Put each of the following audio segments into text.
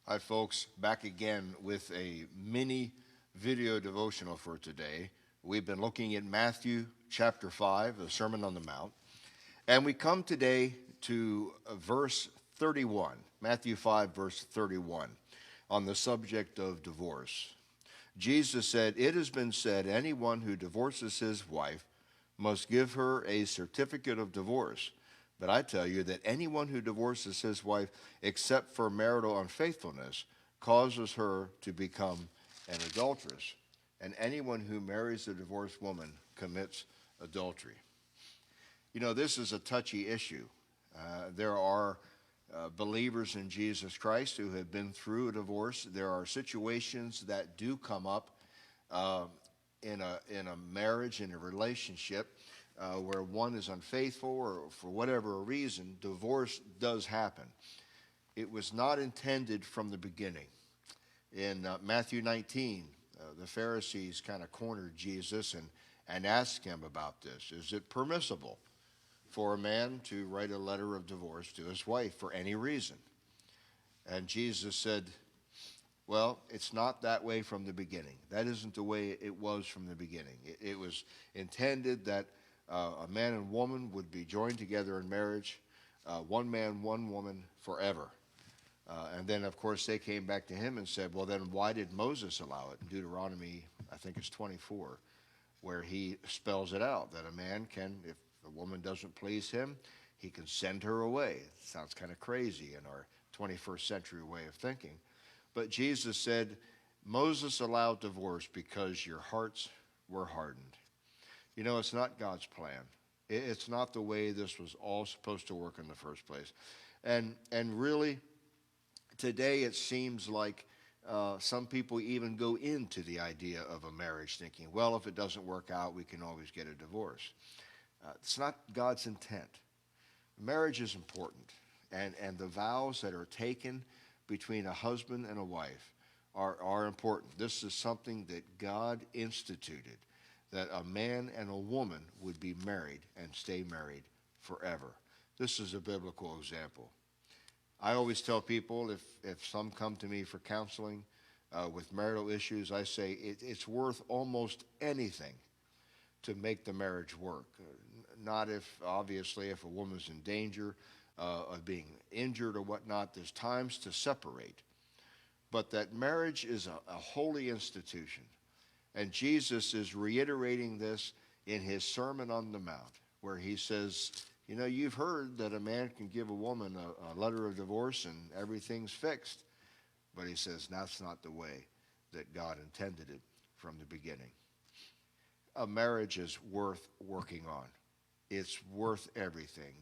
Hi, folks. Back again with a mini video devotional for today. We've been looking at Matthew chapter 5, the Sermon on the Mount. And we come today to verse 31, Matthew 5, verse 31, on the subject of divorce. Jesus said, "It has been said, anyone who divorces his wife must give her a certificate of divorce. But I tell you that anyone who divorces his wife except for marital unfaithfulness causes her to become an adulteress. And anyone who marries a divorced woman commits adultery." You know, this is a touchy issue. There are believers in Jesus Christ who have been through a divorce. There are situations that do come up uh, in a marriage, in a relationship, where one is unfaithful or for whatever reason, divorce does happen. It was not intended from the beginning. In Matthew 19, the Pharisees kind of cornered Jesus and asked him about this. Is it permissible for a man to write a letter of divorce to his wife for any reason? And Jesus said, well, it's not that way from the beginning. That isn't the way it was from the beginning. It was intended that a man and woman would be joined together in marriage, one man, one woman, forever. And then, of course, they came back to him and said, well, then why did Moses allow it? In Deuteronomy, I think it's 24, where he spells it out, that a man can, if the woman doesn't please him, he can send her away. It sounds kind of crazy in our 21st century way of thinking. But Jesus said, Moses allowed divorce because your hearts were hardened. You know, it's not God's plan. It's not the way this was all supposed to work in the first place. And really, today it seems like some people even go into the idea of a marriage thinking, well, if it doesn't work out, we can always get a divorce. It's not God's intent. Marriage is important, and the vows that are taken between a husband and a wife are important. This is something that God instituted, that a man and a woman would be married and stay married forever. This is a biblical example. I always tell people, if some come to me for counseling with marital issues, I say it's worth almost anything to make the marriage work. Not if, obviously, if a woman's in danger of being injured or whatnot, there's times to separate. But that marriage is a holy institution. And Jesus is reiterating this in his Sermon on the Mount, where he says, you know, you've heard that a man can give a woman a letter of divorce and everything's fixed. But he says that's not the way that God intended it from the beginning. A marriage is worth working on. It's worth everything.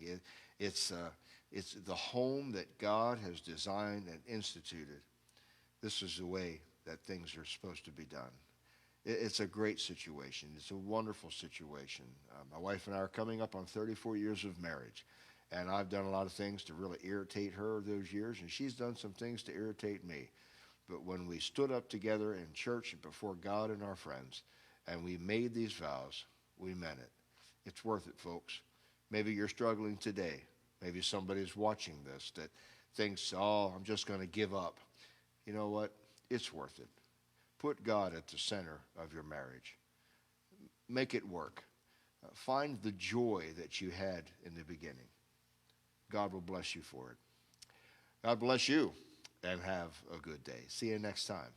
It's the home that God has designed and instituted. This is the way that things are supposed to be done. It's a great situation. It's a wonderful situation. My wife and I are coming up on 34 years of marriage, and I've done a lot of things to really irritate her those years, and she's done some things to irritate me. But when we stood up together in church and before God and our friends, and we made these vows, we meant it. It's worth it, folks. Maybe you're struggling today. Maybe somebody's watching this that thinks, oh, I'm just going to give up. You know what? It's worth it. Put God at the center of your marriage. Make it work. Find the joy that you had in the beginning. God will bless you for it. God bless you, and have a good day. See you next time.